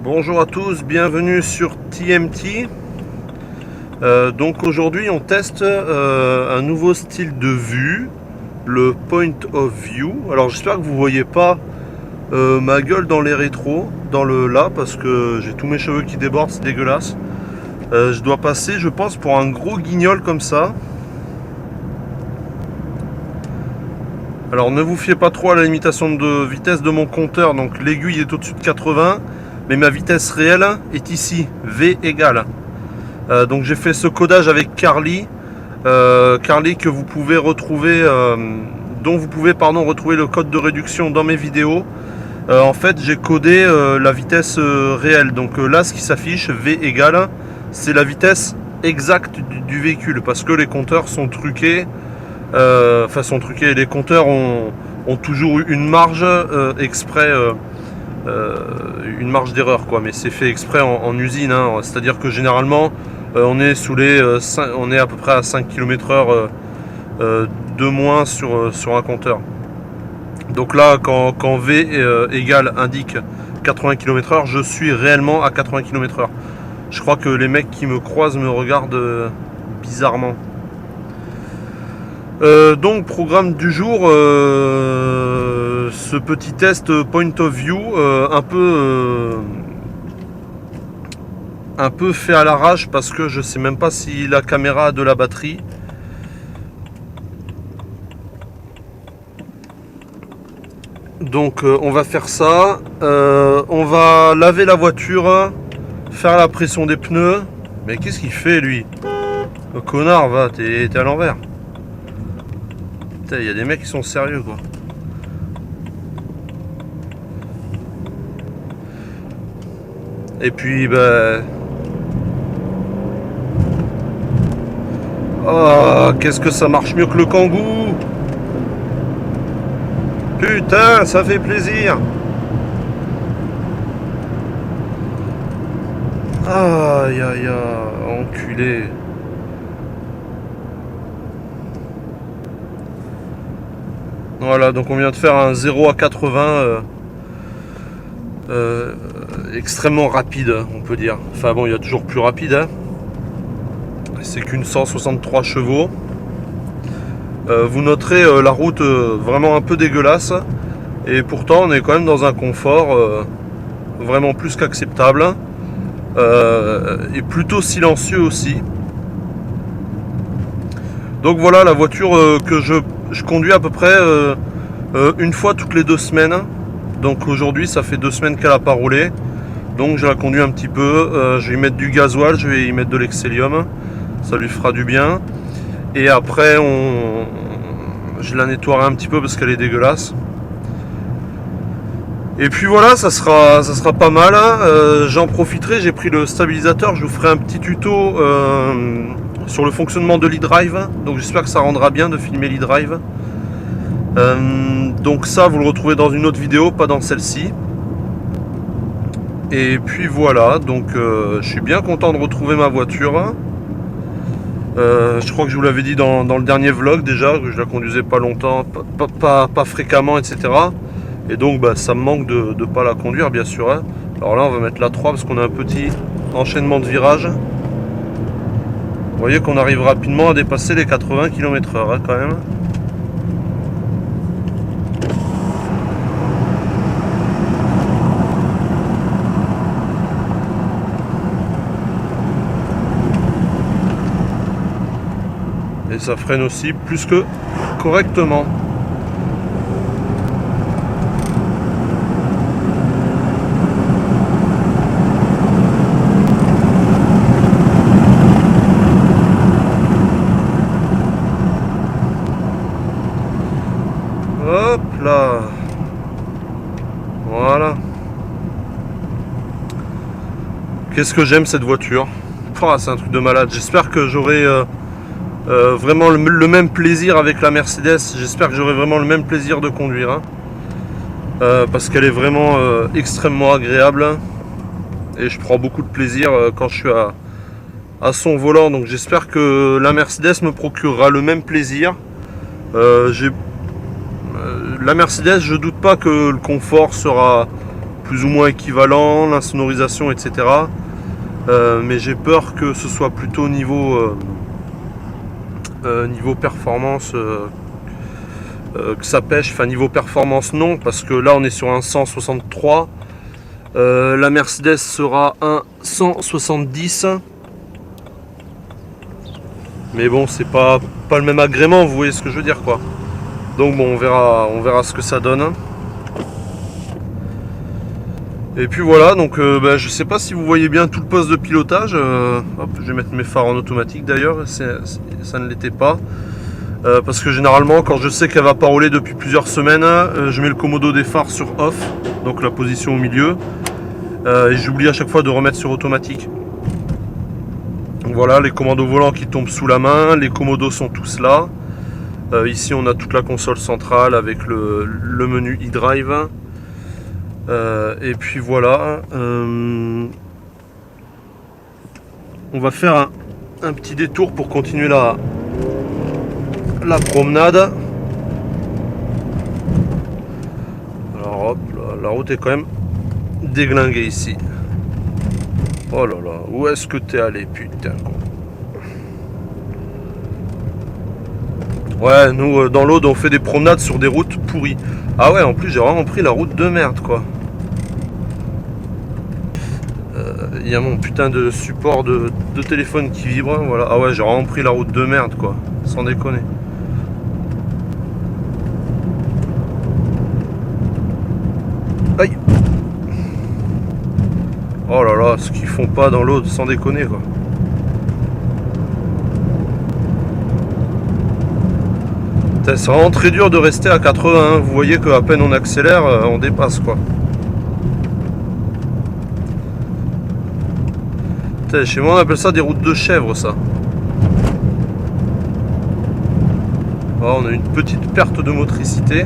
Bonjour à tous, bienvenue sur TMT. Donc aujourd'hui on teste un nouveau style de vue, le Point of View. Alors j'espère que vous voyez pas ma gueule dans les rétros, dans le là, parce que j'ai tous mes cheveux qui débordent, c'est dégueulasse. Je dois passer, je pense, pour un gros guignol comme ça. Alors ne vous fiez pas trop à la limitation de vitesse de mon compteur, donc l'aiguille est au-dessus de 80, mais ma vitesse réelle est ici, V égale. Donc j'ai fait ce codage avec Carly, Carly que vous pouvez retrouver, dont vous pouvez retrouver le code de réduction dans mes vidéos. En fait j'ai codé la vitesse réelle, donc là ce qui s'affiche, V égale, c'est la vitesse exacte du véhicule, parce que les compteurs sont truqués. Sont truqués. Les compteurs ont toujours eu une marge exprès, une marge d'erreur, quoi. Mais c'est fait exprès en usine, hein. C'est-à-dire que généralement on est on est à peu près à 5 km/h de moins sur un compteur. Donc là, quand V égale indique 80 km/h, je suis réellement à 80 km/h. Je crois que les mecs qui me croisent me regardent bizarrement. Donc programme du jour, ce petit test point of view un peu fait à l'arrache, parce que je sais même pas si la caméra a de la batterie. Donc on va faire ça, on va laver la voiture, faire la pression des pneus. Mais qu'est-ce qu'il fait lui? Oh, connard, va, t'es à l'envers. Il y a des mecs qui sont sérieux, quoi. Et puis oh, qu'est-ce que ça marche mieux que le Kangoo. Putain, ça fait plaisir. Aïe aïe aïe, enculé. Voilà, donc on vient de faire un 0 à 80 extrêmement rapide, on peut dire. Enfin bon, il y a toujours plus rapide, hein. C'est qu'une 163 chevaux. Vous noterez la route vraiment un peu dégueulasse. Et pourtant on est quand même dans un confort vraiment plus qu'acceptable. Et plutôt silencieux aussi. Donc voilà la voiture que je conduis à peu près une fois toutes les 2 semaines. Donc aujourd'hui ça fait 2 semaines qu'elle n'a pas roulé. Donc je la conduis un petit peu. Je vais y mettre du gasoil, je vais y mettre de l'excellium. Ça lui fera du bien. Et après je la nettoierai un petit peu parce qu'elle est dégueulasse. Et puis voilà, ça sera pas mal. J'en profiterai, j'ai pris le stabilisateur. Je vous ferai un petit tuto sur le fonctionnement de l'e-drive. Donc j'espère que ça rendra bien de filmer l'e-drive. Donc ça vous le retrouvez dans une autre vidéo, pas dans celle-ci. Et puis voilà, donc je suis bien content de retrouver ma voiture. Je crois que je vous l'avais dit dans le dernier vlog déjà, que je la conduisais pas longtemps, pas fréquemment, etc. Et donc ça me manque de ne pas la conduire, bien sûr, hein. Alors là on va mettre la 3 parce qu'on a un petit enchaînement de virages. Vous voyez qu'on arrive rapidement à dépasser les 80 km/h, hein, quand même. Et ça freine aussi plus que correctement. Hop là. Voilà. Qu'est-ce que j'aime cette voiture. Oh, c'est un truc de malade. J'espère que j'aurai vraiment le même plaisir avec la Mercedes. J'espère que j'aurai vraiment le même plaisir de conduire, hein. Parce qu'elle est vraiment extrêmement agréable. Et je prends beaucoup de plaisir quand je suis à son volant. Donc j'espère que la Mercedes me procurera le même plaisir. La Mercedes, je doute pas que le confort sera plus ou moins équivalent, l'insonorisation, etc. Mais j'ai peur que ce soit plutôt niveau performance, que ça pêche. Enfin, niveau performance, non, parce que là, on est sur un 163. La Mercedes sera un 170. Mais bon, c'est pas le même agrément, vous voyez ce que je veux dire, quoi. Donc bon, on verra ce que ça donne. Et puis voilà, donc je sais pas si vous voyez bien tout le poste de pilotage. Hop, je vais mettre mes phares en automatique d'ailleurs, ça ne l'était pas. Parce que généralement, quand je sais qu'elle va pas rouler depuis plusieurs semaines, je mets le commodo des phares sur off, donc la position au milieu. Et j'oublie à chaque fois de remettre sur automatique. Donc voilà, les commandes au volant qui tombent sous la main, les commodos sont tous là. Ici on a toute la console centrale avec le menu e-drive. Et puis voilà. On va faire un petit détour pour continuer la promenade. Alors hop, la route est quand même déglinguée ici. Oh là là, où est-ce que t'es allé, putain con. Ouais, nous dans l'Aude on fait des promenades sur des routes pourries. Ah ouais, en plus j'ai vraiment pris la route de merde, quoi. Il y a mon putain de support de téléphone qui vibre, voilà. Ah ouais, j'ai vraiment pris la route de merde, quoi, sans déconner. Aïe. Oh là là, ce qu'ils font pas dans l'Aude, sans déconner, quoi. C'est vraiment très dur de rester à 80, hein. Vous voyez qu'à peine on accélère, on dépasse, quoi. Chez moi on appelle ça des routes de chèvre, ça. Oh, on a une petite perte de motricité.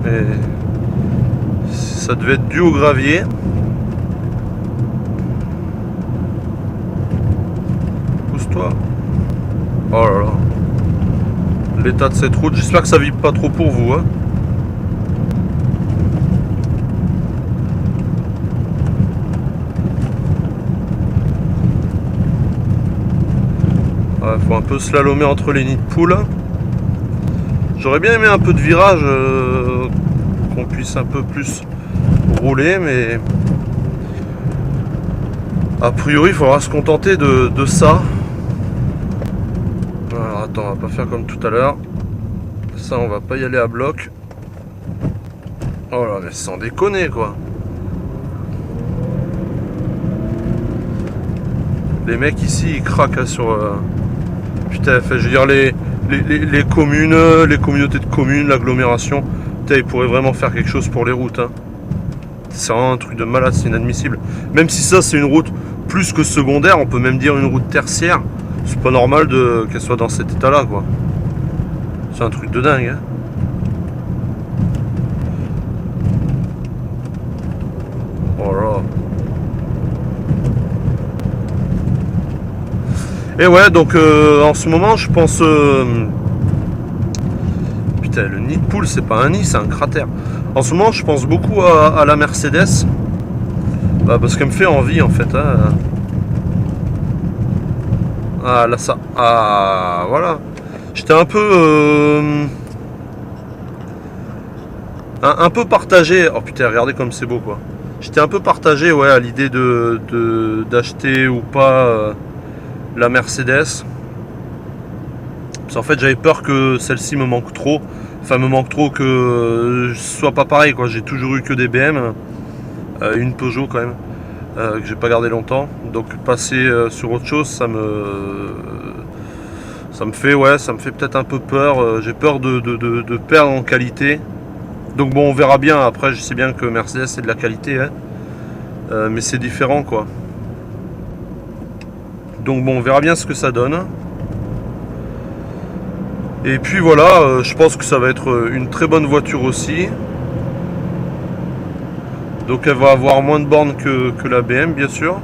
Et ça devait être dû au gravier. Pousse-toi. Oh là là. L'état de cette route, j'espère que ça vibre pas trop pour vous, hein. Ouais, faut un peu slalomer entre les nids de poules. J'aurais bien aimé un peu de virage, qu'on puisse un peu plus rouler, mais a priori il faudra se contenter de ça. Alors attends, on va pas faire comme tout à l'heure. Ça, on va pas y aller à bloc. Oh là, mais sans déconner, quoi. Les mecs ici, ils craquent, hein, sur... Putain, je veux dire, les communes, les communautés de communes, l'agglomération, putain, ils pourraient vraiment faire quelque chose pour les routes, hein. C'est vraiment un truc de malade, c'est inadmissible. Même si ça, c'est une route plus que secondaire, on peut même dire une route tertiaire. C'est pas normal qu'elle soit dans cet état-là, quoi. C'est un truc de dingue, hein. Oh là. Et ouais, donc en ce moment, je pense... Putain, le nid de poule, c'est pas un nid, c'est un cratère. En ce moment, je pense beaucoup à la Mercedes. Bah, parce qu'elle me fait envie, en fait, hein. Ah, là, ça... Ah, voilà. J'étais un peu... un peu partagé. Oh putain, regardez comme c'est beau, quoi. J'étais un peu partagé, ouais, à l'idée d'acheter ou pas la Mercedes. Parce qu'en fait, j'avais peur que celle-ci me manque trop. Enfin, me manque trop, que ce soit pas pareil, quoi. J'ai toujours eu que des BM. Une Peugeot, quand même. Que j'ai pas gardé longtemps. Donc, passer sur autre chose, ça me fait, ouais, ça me fait peut-être un peu peur. J'ai peur de perdre en qualité. Donc bon, on verra bien. Après, je sais bien que Mercedes c'est de la qualité, hein. Mais c'est différent, quoi. Donc bon, on verra bien ce que ça donne. Et puis voilà, je pense que ça va être une très bonne voiture aussi. Donc elle va avoir moins de bornes que la BM, bien sûr.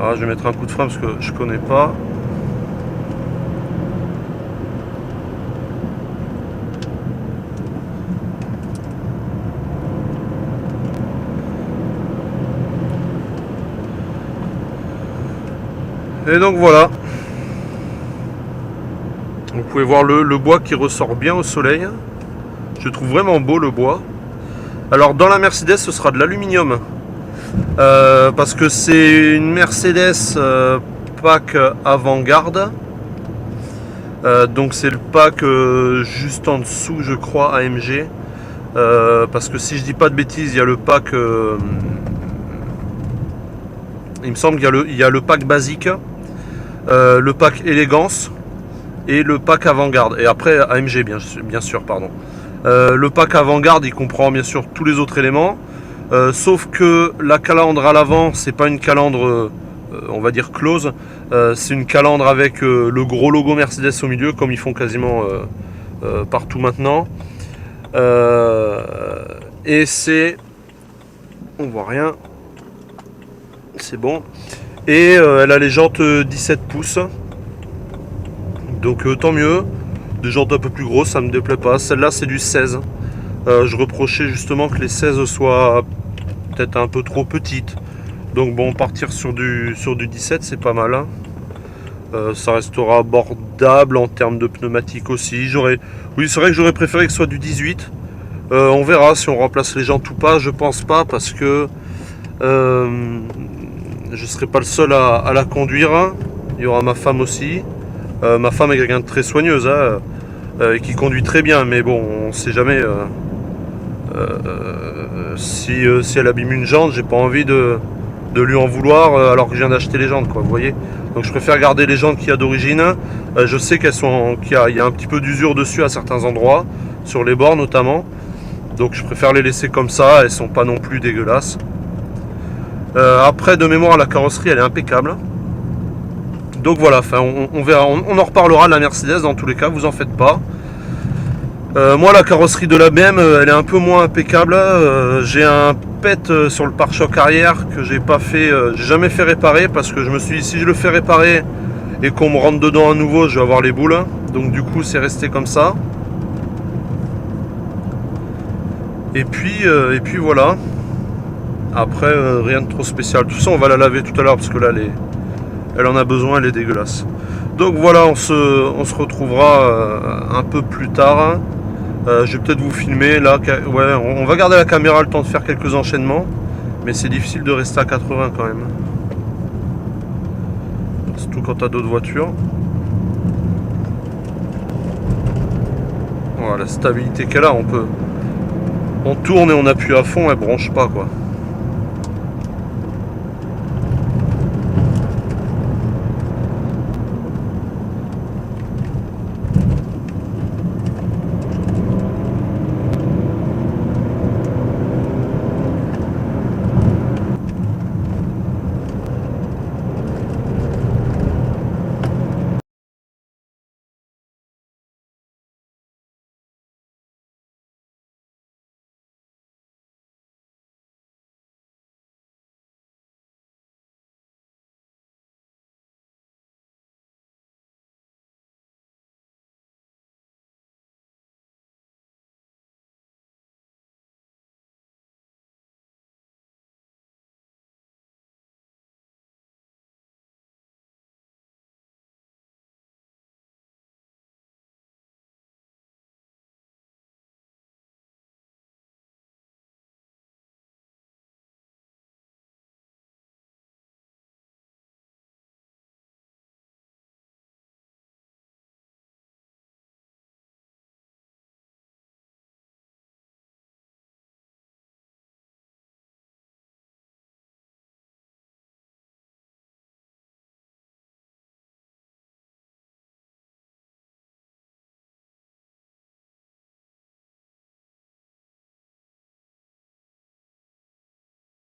Ah, je vais mettre un coup de frein parce que je connais pas. Et donc voilà. Vous pouvez voir le bois qui ressort bien au soleil. Je trouve vraiment beau le bois. Alors dans la Mercedes ce sera de l'aluminium. Parce que c'est une Mercedes pack avant-garde. Donc c'est le pack juste en dessous je crois AMG. Parce que si je dis pas de bêtises, il y a le pack... il me semble qu'il y a le pack basique, le pack élégance et le pack avant-garde. Et après AMG bien sûr, pardon. Le pack avant-garde il comprend bien sûr tous les autres éléments. Sauf que la calandre à l'avant, c'est pas une calandre on va dire close, c'est une calandre avec le gros logo Mercedes au milieu, comme ils font quasiment partout maintenant. Et c'est... on voit rien. C'est bon. Et elle a les jantes 17 pouces. Donc tant mieux. Des jantes un peu plus grosses, ça me déplaît pas. Celle-là c'est du 16. Je reprochais justement que les 16 soient peut-être un peu trop petites. Donc bon, partir sur du 17 c'est pas mal. Hein. Ça restera abordable en termes de pneumatique aussi. Oui, c'est vrai que j'aurais préféré que ce soit du 18. On verra si on remplace les jantes ou pas. Je pense pas parce que je serai pas le seul à la conduire. Hein. Il y aura ma femme aussi. Ma femme est quelqu'un de très soigneuse hein, et qui conduit très bien. Mais bon, on sait jamais si elle abîme une jante. J'ai pas envie de lui en vouloir alors que je viens d'acheter les jantes, quoi, vous voyez. Donc je préfère garder les jantes qu'il y a d'origine. Je sais qu'il y a un petit peu d'usure dessus à certains endroits, sur les bords notamment. Donc je préfère les laisser comme ça, elles sont pas non plus dégueulasses. Après de mémoire la carrosserie elle est impeccable. Donc voilà, enfin on verra, on en reparlera de la Mercedes dans tous les cas, vous en faites pas. Moi la carrosserie de la BM elle est un peu moins impeccable. J'ai un pet sur le pare-choc arrière que j'ai pas fait, j'ai jamais fait réparer parce que je me suis dit si je le fais réparer et qu'on me rentre dedans à nouveau je vais avoir les boules. Donc du coup c'est resté comme ça. Et puis voilà. Après rien de trop spécial. Tout ça on va la laver tout à l'heure parce que là elle en a besoin, elle est dégueulasse. Donc voilà, on se retrouvera un peu plus tard. Je vais peut-être vous filmer là. Ouais, on va garder la caméra le temps de faire quelques enchaînements. Mais c'est difficile de rester à 80 quand même. Surtout quand tu as d'autres voitures. Voilà, la stabilité qu'elle a, on tourne et on appuie à fond, elle bronche pas quoi.